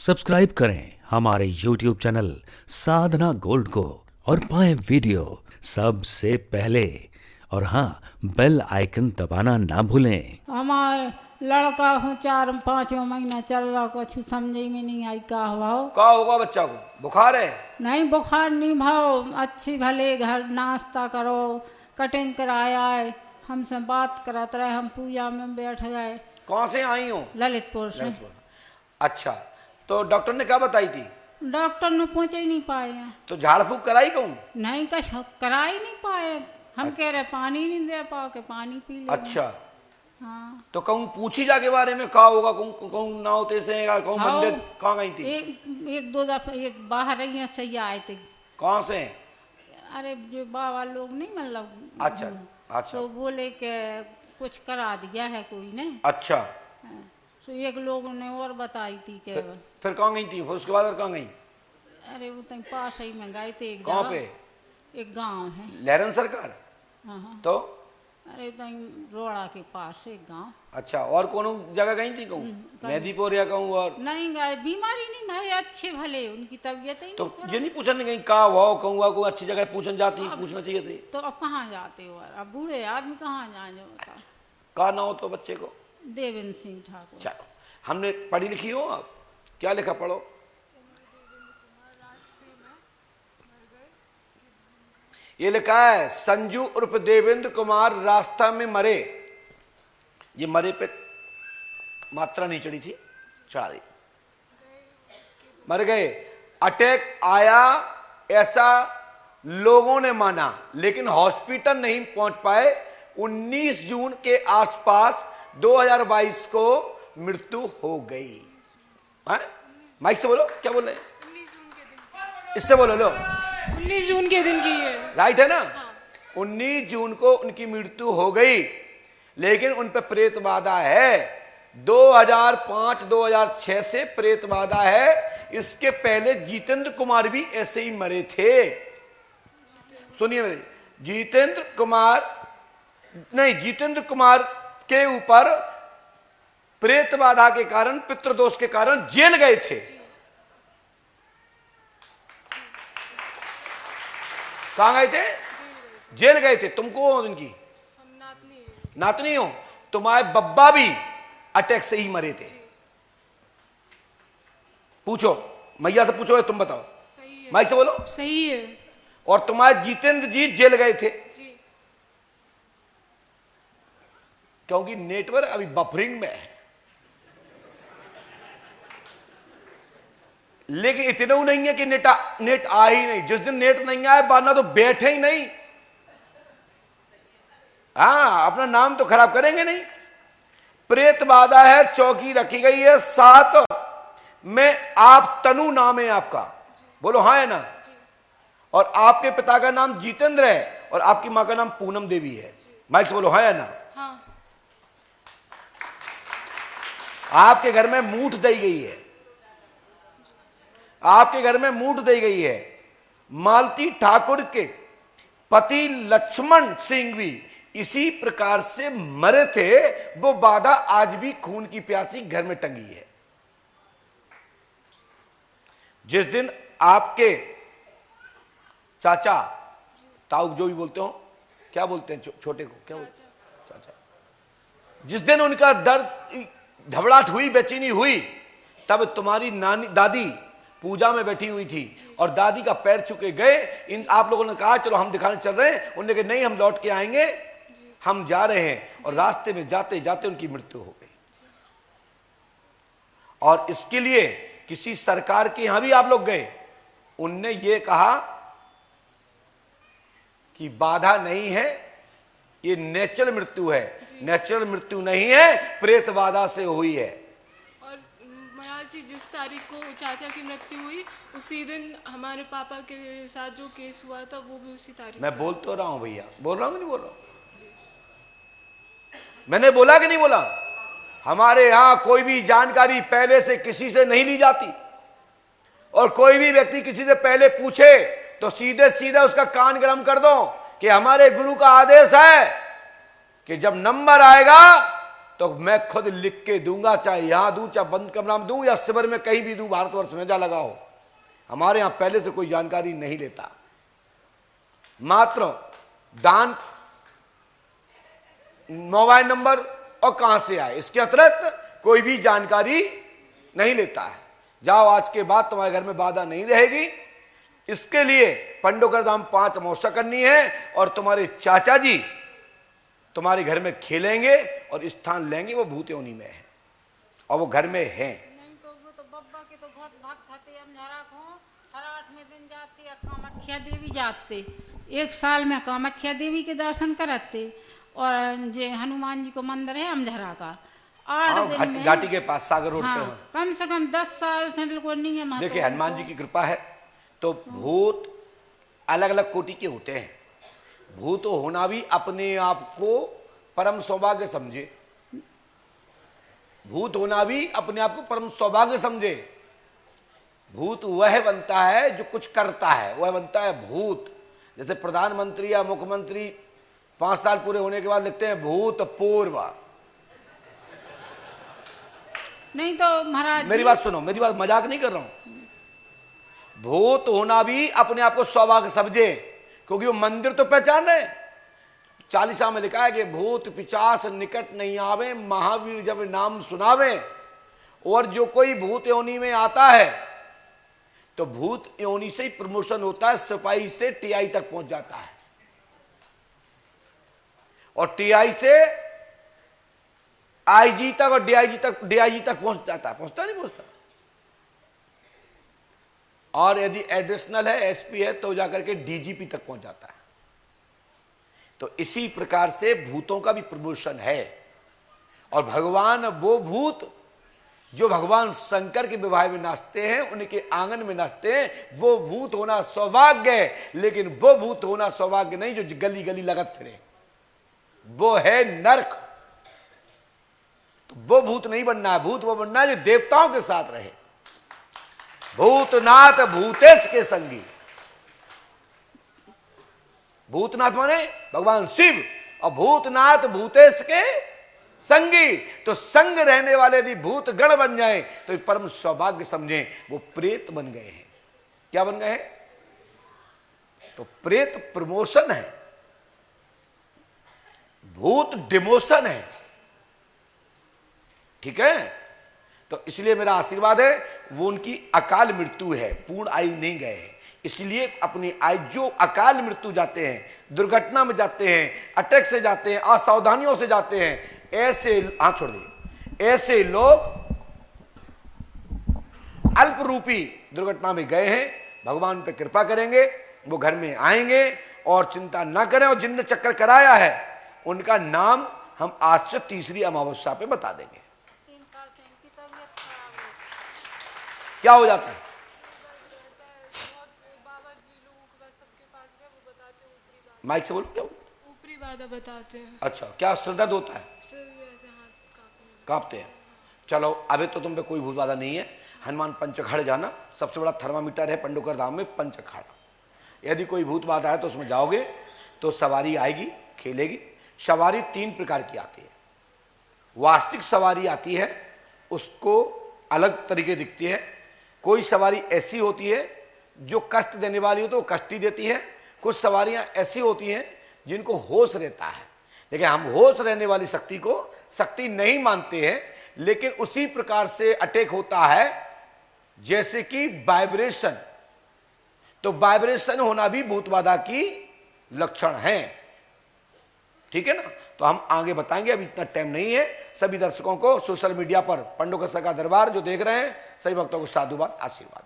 Subscribe करें हमारे YouTube channel साधना gold को और पाएं वीडियो सबसे पहले। और हाँ, बेल आइकन दबाना ना भूलें। हमारे लड़का हूँ 4-5 महीना चल रहा, कुछ समझ में नहीं आई का हुआ हो। क्या होगा बच्चा को? बुखार है? नहीं बुखार नहीं भाव, अच्छी भले घर नाश्ता करो, कटिंग कराया है, हमसे बात करत रहे, हम पूजा में बैठ गए। कौन से आई हो? ललितपुर से। अच्छा, तो डॉक्टर ने क्या बताई थी? डॉक्टर ने पहुँच ही नहीं पाए। तो झाड़ फूक कराई कहूँ? नहीं कुछ करा ही नहीं पाए। हम कह रहे पानी नहीं दे पाओ के पानी पी ले। अच्छा, हाँ। तो कहूँ पूछी जाके बारे में क्या होगा? कहूँ ना होते से कहूँ मंदिर कहाँ गई थी? एक दो दफे एक बाहर ही सही आए थे। कहाँ से? अरे जो बाबा लोग नहीं मतलब। अच्छा अच्छा। तो बोले कि कुछ करा दिया है कोई ने। अच्छा, तो एक लोग ने और बताई थी कि फिर कहाँ गई थी? फिर उसके बाद और कहाँ गई? अरे वो तक पास ही में गए थे एक कहाँ जगह। पे? एक गांव है। लहरन सरकार? हाँ हाँ। तो अरे तक रोड़ा के पास एक गांव। अच्छा, और कौन जगह गई थी कहूँ? मेहदीपुर या कहूँ और? नहीं गए, बीमारी नहीं भाई, अच्छे भले उनकी तबीयत ही तो नहीं। ये नहीं पूछने गई का वो कहूँगा कोई अच्छी जगह पूछन जाती, पूछना चाहिए थी। तो अब कहाँ जाते हो? अब बूढ़े आदमी कहाँ जाए बता। का ना हो तो बच्चे को? देवेंद्र सिंह ठाकुर। चलो, हमने पढ़ी लिखी हो आप? क्या लिखा पढ़ो? ये लिखा है संजू उर्फ देवेंद्र कुमार रास्ता में मरे। ये मरे पे मात्रा नहीं चढ़ी थी, चढ़ा दी। मर गए, अटैक आया ऐसा लोगों ने माना, लेकिन हॉस्पिटल नहीं पहुंच पाए। 19 जून के आसपास 2022 को मृत्यु हो गई। माइक से बोलो, क्या बोल रहे हैं? 19 जून के दिन। इससे बोलो लो। 19 जून के दिन की है। राइट है ना? हाँ। 19 जून को उनकी मृत्यु हो गई, लेकिन उन पर प्रेत बाधा है। 2005-2006 से प्रेत बाधा है। इसके पहले जितेंद्र कुमार भी ऐसे ही मरे थे। सुनिए मेरे, जितेंद्र कुमार के ऊपर प्रेत बाधा के कारण, पितृदोष के कारण जेल गए थे। कहां गए थे? जेल गए थे। तुमको उनकी हम नातनी हो? तुम्हारे बब्बा भी अटैक से ही मरे थे। पूछो मैया से, पूछो, तुम बताओ। सही है। माइक से बोलो। सही है और तुम्हारे जितेंद्र जी जेल गए थे जी। क्योंकि नेटवर्क अभी बफरिंग में है। लेकिन इतना नहीं है कि नेट आ ही नहीं। जिस दिन नेट नहीं आए बाना तो बैठे ही नहीं। हाँ, अपना नाम तो खराब करेंगे नहीं। प्रेत बाधा है, चौकी रखी गई है 7 में। आप तनु नाम है आपका, बोलो हाँ है ना? और आपके पिता का नाम जितेंद्र है और आपकी मां का नाम पूनम देवी है। माइक से बोलो हाँ है ना? हाँ। आपके घर में मूठ दी गई है। आपके घर में मूठ दी गई है। मालती ठाकुर के पति लक्ष्मण सिंह भी इसी प्रकार से मरे थे। वो बाधा आज भी खून की प्यासी घर में टंगी है। जिस दिन आपके चाचा, ताऊ जो भी बोलते हो, क्या बोलते हैं छोटे को? क्या बोलते हैं? चाचा। जिस दिन उनका दर्द, घबराहट हुई, बेचैनी हुई, तब तुम्हारी दादी पूजा में बैठी हुई थी और दादी का पैर छू के गए। आप लोगों ने कहा चलो हम दिखाने चल रहे हैं। उन्होंने कहा नहीं, हम लौट के आएंगे, हम जा रहे हैं। और रास्ते में जाते जाते उनकी मृत्यु हो गई। और इसके लिए किसी सरकार के यहां भी आप लोग गए, उनने ये कहा कि बाधा नहीं है, ये नेचुरल मृत्यु है। नेचुरल मृत्यु नहीं है, प्रेत बाधा से हुई है। और महाराज जी, जिस तारीख को चाचा की मृत्यु हुई, उसी दिन हमारे पापा के साथ जो केस हुआ था वो भी उसी तारीख। मैं बोल तो रहा हूं भैया, बोल रहा हूं कि नहीं बोल रहा हूं? मैंने बोला कि नहीं बोला? हमारे यहां कोई भी जानकारी पहले से किसी से नहीं ली जाती। और कोई भी व्यक्ति किसी से पहले पूछे तो सीधे सीधे उसका कान गरम कर दो कि हमारे गुरु का आदेश है कि जब नंबर आएगा तो मैं खुद लिख के दूंगा, चाहे यहां दूं, चाहे बंद कमरा में दूं, या शिविर में कहीं भी दूं, भारतवर्ष में जा लगा हो। हमारे यहां पहले से कोई जानकारी नहीं लेता, मात्र दान, मोबाइल नंबर और कहां से आए, इसके अतिरिक्त कोई भी जानकारी नहीं लेता है। जाओ, आज के बाद तुम्हारे घर में बाधा नहीं रहेगी। इसके लिए पंडोकर धाम 5 अमावस्या करनी है, और तुम्हारे चाचा जी तुम्हारे घर में खेलेंगे और स्थान लेंगे। वो भूत योनि में है और वो घर में है। नहीं तो वो तो बब्बा के तो बहुत भक्त थे, हम झरा को हर 8वें दिन जाते, कामाख्या देवी जाते, 1 साल में कामाख्या देवी के दर्शन करते, और जे हनुमान जी को मंदिर है अमझरा का, 8 दिन में घाटी के पास सागर रोड हाँ, पे। कम से कम 10 साल से बिल्कुल नहीं है। देखिए, हनुमान जी की कृपा है। तो भूत अलग अलग कोटि के होते हैं। भूत होना भी अपने आप को परम सौभाग्य समझे, भूत होना भी अपने आप को परम सौभाग्य समझे। भूत वह बनता है जो कुछ करता है, वह बनता है भूत। जैसे प्रधानमंत्री या मुख्यमंत्री 5 साल पूरे होने के बाद लिखते हैं भूतपूर्व। नहीं तो महाराज, मेरी बात सुनो, मेरी बात मजाक नहीं कर रहा हूं। भूत होना भी अपने आप को सौभाग्य समझे, क्योंकि वो मंदिर तो पहचान रहे। 40 में लिखा है कि भूत पिशाच निकट नहीं आवे, महावीर जब नाम सुनावे। और जो कोई भूत योनि में आता है तो भूत योनि से ही प्रमोशन होता है, सिपाही से टीआई तक पहुंच जाता है, और टीआई से आईजी तक और डीआईजी तक पहुंच जाता है। पहुंचता नहीं पहुंचता? और यदि एडिशनल है, एसपी है, तो जाकर के डीजीपी तक पहुंच जाता है। तो इसी प्रकार से भूतों का भी प्रमोशन है। और भगवान वो भूत जो भगवान शंकर के विवाह में नाचते हैं, उनके आंगन में नाचते हैं, वो भूत होना सौभाग्य है। लेकिन वो भूत होना सौभाग्य नहीं जो गली गली लगत फिरे, वो है नरक। तो वो भूत नहीं बनना है। भूत वो बनना है जो देवताओं के साथ रहे। भूतनाथ भूतेश के संगी। भूतनाथ माने भगवान शिव, और भूतनाथ भूतेश के संगी। तो संग रहने वाले यदि भूत गण बन जाए तो परम सौभाग्य समझें, वो प्रेत बन गए हैं। क्या बन गए हैं? तो प्रेत प्रमोशन है, भूत डिमोशन है। ठीक है? तो इसलिए मेरा आशीर्वाद है, वो उनकी अकाल मृत्यु है, पूर्ण आयु नहीं गए हैं। इसलिए अपनी आयु, जो अकाल मृत्यु जाते हैं, दुर्घटना में जाते हैं, अटैक से जाते हैं, असावधानियों से जाते हैं, ऐसे, हाथ छोड़ दीजिए, ऐसे लोग अल्प रूपी दुर्घटना में गए हैं। भगवान पे कृपा करेंगे, वो घर में आएंगे। और चिंता ना करें, और जिनने चक्कर कराया है उनका नाम हम आज से 3री अमावस्या पे बता देंगे। 3 साल से इनकी तबीयत खराब है। क्या हो जाता है? बाबा जी लोगों के पास सबके पास गए, वो बताते हैं ऊपरी बात, माइक से बोलो। क्या? ऊपरी बाधा बताते हैं। अच्छा, क्या सिर दर्द होता है? सिर ऐसे हाथ कांपते हैं? चलो, अभी तो तुम पे कोई भूत बाधा नहीं है। हनुमान पंचखाड़ जाना, सबसे बड़ा थर्मामीटर है पंडोकर धाम में पंचखाड़। यदि कोई भूत बाधा है तो उसमें जाओगे तो सवारी आएगी, खेलेगी। सवारी 3 प्रकार की आती है। वास्तविक सवारी आती है, उसको अलग तरीके दिखती है। कोई सवारी ऐसी होती है जो कष्ट देने वाली हो तो वो कष्ट ही देती है। कुछ सवारियां ऐसी होती हैं जिनको होश रहता है, लेकिन हम होश रहने वाली शक्ति को शक्ति नहीं मानते हैं। लेकिन उसी प्रकार से अटैक होता है जैसे कि वाइब्रेशन। तो वाइब्रेशन होना भी भूत बाधा की लक्षण है। ठीक है ना? तो हम आगे बताएंगे, अभी इतना टाइम नहीं है। सभी दर्शकों को सोशल मीडिया पर पंडोकर का दरबार जो देख रहे हैं, सभी भक्तों को साधुवाद, आशीर्वाद।